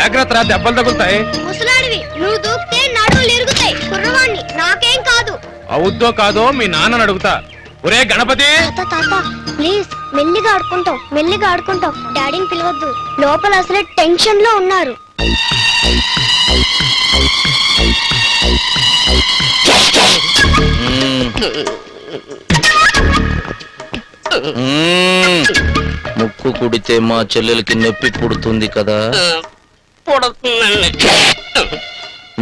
జాగ్రత్త, దెబ్బలు తగులుతాయి. ముసలాడివి, నువ్వు దూకితే నడువులు ఇరుగుతాయి. కుర్రవాణ్ణి, నాకేం కాదు. అవుద్దో కాదో మీ నాన్నని అడుగుతా. ఒరే గణపతి, తాత ప్లీజ్ మెల్లిగా ఆడుకుంటాం, మెల్లిగా ఆడుకుంటాం. డాడీని పిలవద్దు, లోపల అసలే టెన్షన్ లో ఉన్నారు. ముక్కు కుడితే మా చెల్లెలకి నొప్పి పుడుతుంది కదా.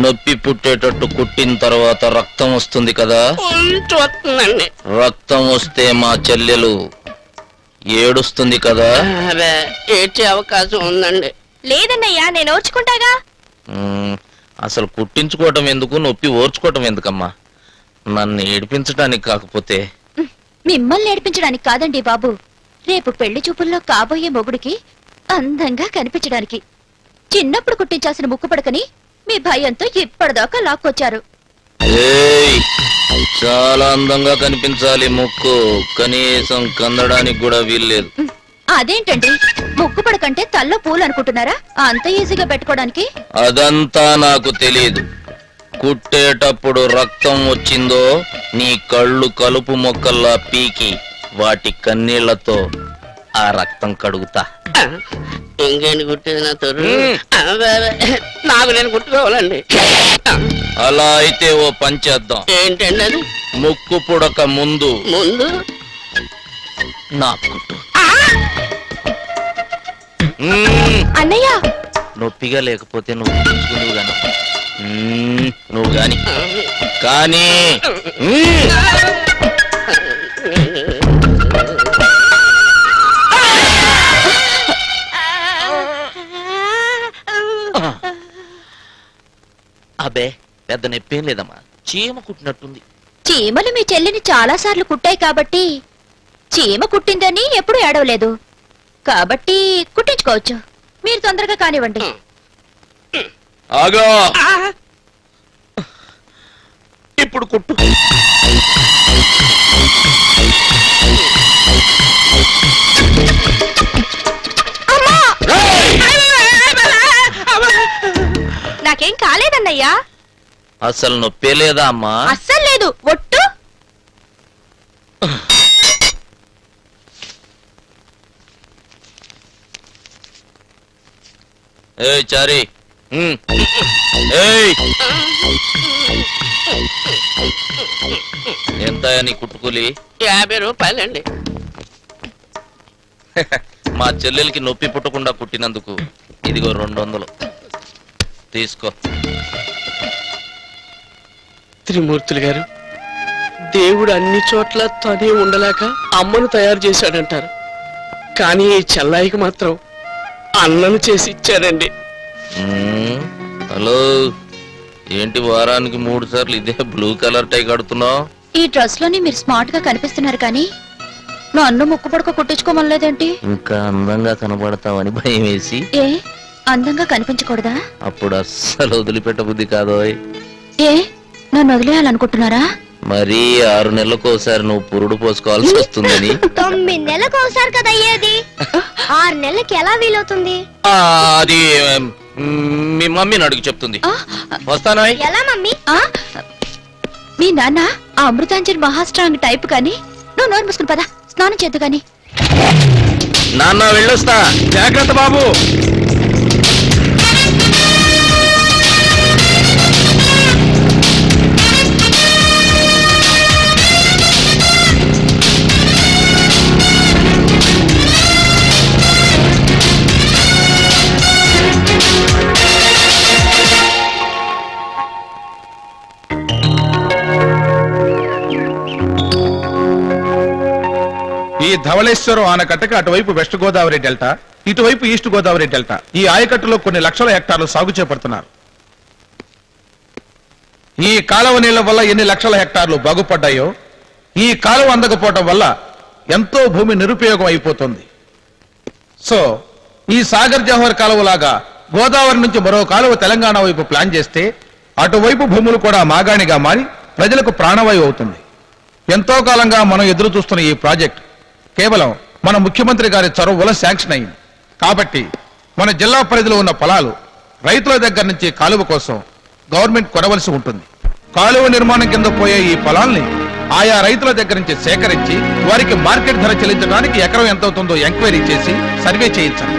నొప్పి పుట్టేటట్టు కుట్టిన తర్వాత రక్తం వస్తుంది కదా. రక్తం వస్తే మా చెల్లెలు ఏడుస్తుంది కదా. ఏడ్చే అవకాశం ఉందండి. లేదన్నయ్యా, నేను ఓర్చుకుంటాగా. అసలు కుట్టించుకోవటం ఎందుకు, నొప్పి ఓర్చుకోవటం ఎందుకమ్మా? నన్ను ఏడిపించడానికి కాకపోతే. మిమ్మల్ని ఏడిపించడానికి కాదండి బాబు, రేపు పెళ్లి చూపుల్లో కాబోయే మొగుడికి అందంగా కనిపించడానికి. చిన్నప్పుడు కుట్టించాల్సిన ముక్కు పడకని మీ భయంతో ఇప్పటిదాకా లాక్కొచ్చారు. చాలా అందంగా కనిపించాలి ముక్కు, కనీసం కందడానికి కూడా వీల్లేదు. అదేంటండి, ముక్కు పడకంటే తల్లో పూలు అనుకుంటున్నారా? అంత ఈజీగా పెట్టుకోవడానికి? అదంతా నాకు తెలియదు. కుట్టేటప్పుడు రక్తం వచ్చిందో నీ కళ్ళు కలుపు మొక్కల్లా పీకి వాటి కన్నీళ్లతో ఆ రక్తం కడుగుతా. ఇంకేంటి కుట్టేది నా తొర్రు? నాకు నేను కుట్టుకోవాలండి. అలా అయితే ఓ పని చేద్దాం. ఏంటండి అది? ముక్కు పుడక ముందు ముందు నా కుట్టు. అన్నయ్య, నొప్పిగా లేకపోతే నువ్వు కుట్టించుకుందువు గాని. నువ్వు గాని కానీ అబ్బే పెద్ద నొప్పేం లేదమ్మా, చీమ కుట్టినట్టుంది. చీమలు మీ చెల్లిని చాలా సార్లు కుట్టాయి కాబట్టి చీమ కుట్టిందని ఎప్పుడు ఏడవలేదు. కాబట్టి కుట్టించుకోవచ్చు. మీరు తొందరగా కానివ్వండి. ఆగా, ఇప్పుడు కుట్టు. నాకేం కాలేదన్నయ్యా. అసలు నొప్పే లేదా అమ్మా? అస్సలు లేదు, ఒట్టు. ఏయ్ చారి, ఎంత నీ కుట్టుకూలి? 50 రూపాయలండి. మా చెల్లెలకి నొప్పి పుట్టకుండా కుట్టినందుకు ఇదిగో 200 తీసుకో. త్రిమూర్తులు గారు, దేవుడు అన్ని చోట్ల తనే ఉండలేక అమ్మను తయారు చేశాడంటారు. కానీ ఈ చెల్లాయికి మాత్రం అన్నను చేసి ఇచ్చారండి. హలో, ఏంటి వారానికి 3 సార్లు ఇదే బ్లూ కలర్ టై కడుతున్నావు? ఈ డ్రెస్ లోని మీరు స్మార్ట్ గా కనిపిస్తున్నారు కానీ నన్ను ముక్కు పడక కుట్టించుకోమలేదేంటి? ఇంకా అందంగా కనబడతావని భయం వేసి. ఏ, అందంగా కనిపించకూడదా? అప్పుడు అస్సలు వదిలిపెట్ట బుద్ధి కాదోయ్. ఏ, నన్ను వదిలేయాలనుకుంటున్నారా? మరి 6 నెలలకు ఒకసారి నువ్వు పురుడు పోసుకోవాల్సి వస్తుందని. 9 నెలలకు ఒకసారి కదా అయ్యేది. 6 నెలలకి ఎలా వీలవుతుంది? అది మీ మమ్మీని అడుగు చెప్తుంది. వస్తానా? ఎలా మమ్మీ? మీ నాన్న ఆ అమృతాంజన్ మహాస్ట్రాంగ్ టైప్ కానీ నువ్వు నోరు మూసుకుని పదా, స్నానం చేద్దు గాని. నాన్న వెళ్ళొస్తా. జాగ్రత్త బాబు. ఈ ధవళేశ్వరం ఆనకట్టకి అటువైపు వెస్ట్ గోదావరి డెల్టా, ఇటువైపు ఈస్ట్ గోదావరి డెల్టా. ఈ ఆయకట్టులో కొన్ని లక్షల హెక్టార్లు సాగు చేపడుతున్నారు. ఈ కాలువ నీళ్ల వల్ల ఎన్ని లక్షల హెక్టార్లు బాగుపడ్డాయో, ఈ కాలువ అందకపోవటం వల్ల ఎంతో భూమి నిరుపయోగం అయిపోతుంది. సో ఈ సాగర్ జవహర్ కాలువలాగా గోదావరి నుంచి మరో కాలువ తెలంగాణ వైపు ప్లాన్ చేస్తే అటువైపు భూములు కూడా మాగాణిగా మారి ప్రజలకు ప్రాణవాయువు అవుతుంది. ఎంతో కాలంగా మనం ఎదురు చూస్తున్న ఈ ప్రాజెక్ట్ కేవలం మన ముఖ్యమంత్రి గారి చొరవ వల్ల శాంక్షన్ అయింది. కాబట్టి మన జిల్లా పరిధిలో ఉన్న పొలాలు రైతుల దగ్గర నుంచి కాలువ కోసం గవర్నమెంట్ కొనవలసి ఉంటుంది. కాలువ నిర్మాణం కింద పోయే ఈ పొలాల్ని ఆయా రైతుల దగ్గర నుంచి సేకరించి వారికి మార్కెట్ ధర చెల్లించడానికి ఎకరం ఎంత అవుతుందో ఎంక్వైరీ చేసి సర్వే చేయించండి.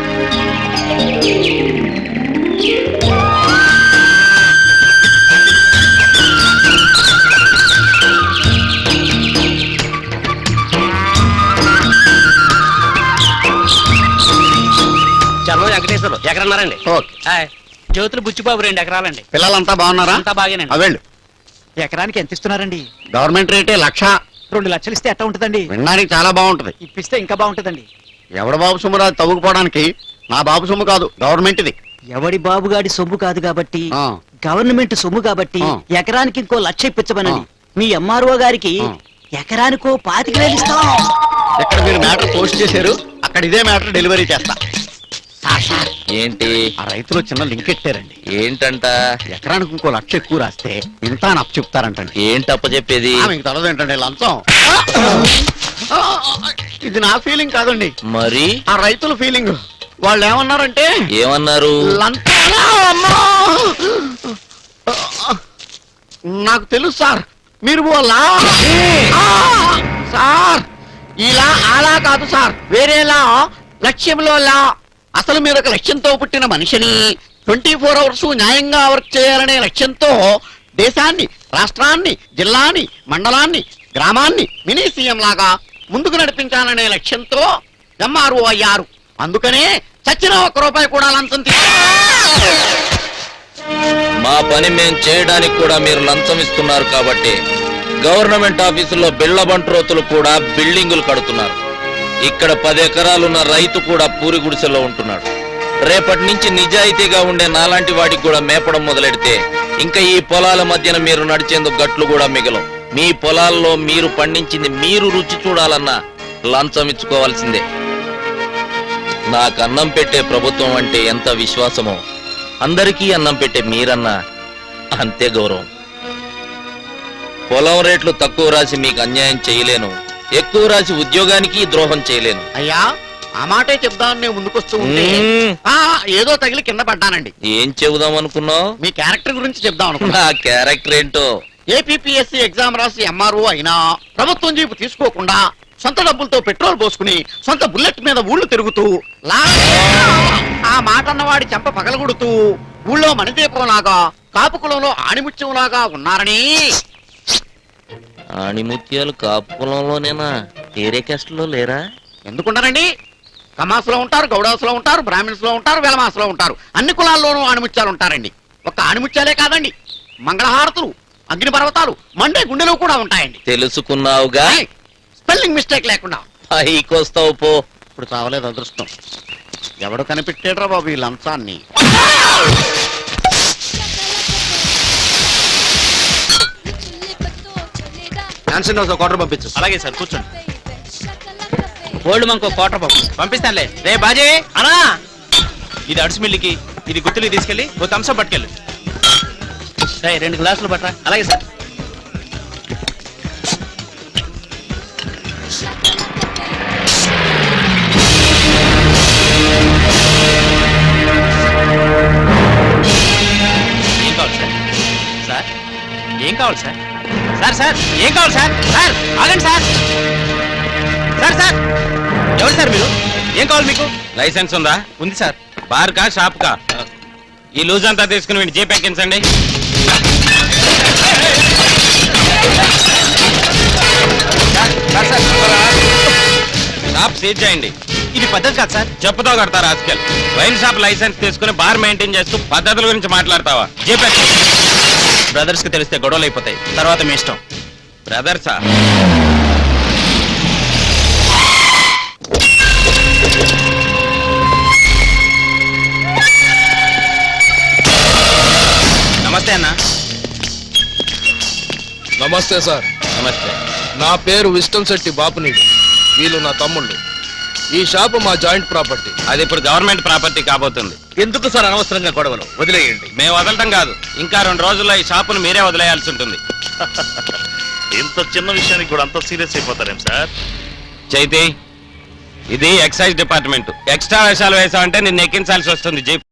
చర్మ వెంకటేశ్వరు ఎకరన్నారండి. ఓకే. జ్యోతులు బుచ్చిబాబు 2 ఎకరాలండి. పిల్లలంతా బాగున్నారా? అంతా బాగానండి. అవేళ్ళు. ఎకరానికి ఎంత ఇస్తున్నారండి? గవర్నమెంట్ రేటే 1,00,000. 2 లక్షలు ఇస్తే ఎట్లా ఉంటుందండి? వినడానికి చాలా బాగుంటది. ఇప్పిస్తే ఇంకా బాగుంటుందండి. ఎవడ బాబు సొమ్ము రాదు తవ్వుకుపోవడానికి. నా బాబు సొమ్ము కాదు, గవర్నమెంట్ ఇది. ఎవడి బాబుగాడి సొమ్ము కాదు కాబట్టి, ఆ. గవర్నమెంట్ సొమ్ము కాబట్టి ఆ. ఎకరానికి ఇంకో 1,00,000 ఇప్పించమనండి. ఆ. మీ ఎంఆర్ఓ గారికి ఆ. ఎకరానికో 25,000 ఇస్తాం. ఇక్కడ మీరు మ్యాటర్ పోస్ట్ చేశారు, అక్కడ ఇదే మ్యాటర్ డెలివరీ చేస్తా. ఏంటి ఆ రైతులు చిన్న లింక్ ఎట్టారండి. ఏంటంట ఎకరానికి ఇంకో 1,00,000 ఎక్కువ రాస్తే ఇంత అని అప్పు చెప్తారంటండి. ఏంటప్ప చెప్పేది? మీకు తెలదు ఏంటండి లంచం. ఇది నా ఫీలింగ్ కాదండి, మరి ఆ రైతుల ఫీలింగ్. వాళ్ళు ఏమన్నారంటే ఏమన్నారు? లంచాలా అమ్మా! నాకు తెలుసు సార్, మీరు పోలా సార్. ఇలా అలా కాదు సార్, వేరేలా, లక్ష్యంలో లా. అసలు మీరు ఒక లక్ష్యంతో పుట్టిన మనిషిని 24 అవర్స్ న్యాయంగా వర్క్ చేయాలనే లక్ష్యంతో దేశాన్ని, రాష్ట్రాన్ని, జిల్లాని, మండలాన్ని, గ్రామాన్ని మినీ సీఎం లాగా ముందుకు నడిపించాలనే లక్ష్యంతో ఎంఆర్ఓ అయ్యారు. అందుకనే చచ్చిన 1 రూపాయి కూడా లంచం మా పని మేం చేయడానికి కూడా మీరు లంచం ఇస్తున్నారు కాబట్టి గవర్నమెంట్ ఆఫీసుల్లో బిళ్ళ బంట్రోతులు కూడా బిల్డింగులు కడుతున్నారు. ఇక్కడ 10 ఎకరాలున్న రైతు కూడా పూరి గుడిసెలో ఉంటున్నాడు. రేపటి నుంచి నిజాయితీగా ఉండే నాలాంటి వాడికి కూడా మేపడం మొదలెడితే ఇంకా ఈ పొలాల మధ్యన మీరు నడిచేందుకు గట్లు కూడా మిగలవు. మీ పొలాల్లో మీరు పండించింది మీరు రుచి చూడాలన్నా లంచం ఇచ్చుకోవాల్సిందే. నాకు అన్నం పెట్టే ప్రభుత్వం అంటే ఎంత విశ్వాసమో అందరికీ అన్నం పెట్టే మీరన్నా అంతే గౌరవం. పొలం రేట్లు తక్కువ రాసి మీకు అన్యాయం చేయలేను, ఎక్కువ రాసి ఉద్యోగానికి ద్రోహం చేయలేను. అయ్యా ఆ మాటే చెప్దామని నేను ముందుకొస్తూ ఉంటే ఏదో తగిలి కింద పడ్డానండి. ఏం చెబుదాం అనుకున్నావు? మీ క్యారెక్టర్ గురించి చెప్దాం అనుకున్నా. నా క్యారెక్టర్ ఏంటో? ఏపీఎస్సీ ఎగ్జామ్ రాసి ఎంఆర్ఓ అయినా ప్రభుత్వం జీపు తీసుకోకుండా సొంత డబ్బులతో పెట్రోల్ పోసుకుని సొంత బుల్లెట్ మీద ఊళ్ళు తిరుగుతూ ఆ మాట అన్నవాడి చెంప పగలగొడుతూ ఊళ్ళో మణిదీపంలాగా కాపుకులంలో ఆణిముత్యంలాగా ఉన్నారని. ఆణిముత్యాలు కాపు పొలంలోనేనా? వేరే క్యాస్ట్లో లేరా? ఎందుకున్నారండి? కమాసులో ఉంటారు, గౌడాసులో ఉంటారు, బ్రాహ్మిన్స్ లో ఉంటారు, వెలమాసులో ఉంటారు. అన్ని కులాల్లోనూ ఆణిముత్యాలు ఉంటారండి. ఒక్క ఆణిముత్యాలే కాదండి, మంగళహారతులు, అగ్ని పర్వతాలు, మండే గుండెలు కూడా ఉంటాయండి. తెలుసుకున్నావుగా, స్పెల్లింగ్ మిస్టేక్ లేకుండా. పైకొస్తావు పో. ఇప్పుడు చావలేదు అదృష్టం. ఎవడు కనిపెట్టాడ్రా బాబు ఈ లంచాన్ని? క్వార్టర్ పంపించు. అలాగే సార్, కూర్చోండి. ఓల్డ్ మనకు క్వార్టర్ పంపిస్తానులే. రే బాజీ అనా, ఇది అడుసు మిల్లికి, ఇది గుత్తులు తీసుకెళ్ళి ఓ థమ్స్అప్ పట్టుకెళ్ళు. 2 గ్లాసులు పట్టరా. అలాగే సార్. ఏం కావాలి సార్? సార్ ఏం కావాలి సార్? సార్ సార్ ఏం కావాలి సార్? సార్ ఆగండి సార్. సార్ సార్ ఎవరు సార్ మీరు? ఏం కావాలి మీకు? లైసెన్స్ ఉందా? ఉంది సార్. బార్ కా షాప్ కా? ఈ లూజ్ అంతా తీసుకుని వీడి జేబు ఎక్కించండి. షాప్ సీజ్ చేయండి. ఇది పద్ధతి కాదు సార్. చెప్పుతో కడతారు ఆస్కెల్. వైన్ షాప్ లైసెన్స్ తీసుకుని బార్ మెయింటైన్ చేస్తూ పద్ధతుల గురించి మాట్లాడతావా? జేబు బ్రదర్స్ కి తెలిస్తే గొడవలు అయిపోతాయి, తర్వాత మీ ఇష్టం. బ్రదర్సా? నమస్తే అన్న. నమస్తే సార్. నమస్తే. నా పేరు విస్టం శెట్టి బాపునీడు. వీళ్ళు నా తమ్ముళ్ళు. ఈ షాపు మా జాయింట్ ప్రాపర్టీ. అది ఇప్పుడు గవర్నమెంట్ ప్రాపర్టీ కాబోతుంది. ఎందుకు సార్ అనవసరంగా గొడవలు? వదిలేయండి. మేము వదలటం కాదు, ఇంకా 2 రోజుల్లో ఈ షాపును మీరే వదిలేయాల్సి ఉంటుంది. ఇంత చిన్న విషయానికి కూడా అంత సీరియస్ అయిపోతారేం సార్? చైతి, ఇది ఎక్సైజ్ డిపార్ట్మెంట్. ఎక్స్ట్రా వేషాలు వేసావంటే నిన్ను ఎక్కించాల్సి వస్తుంది జీప్.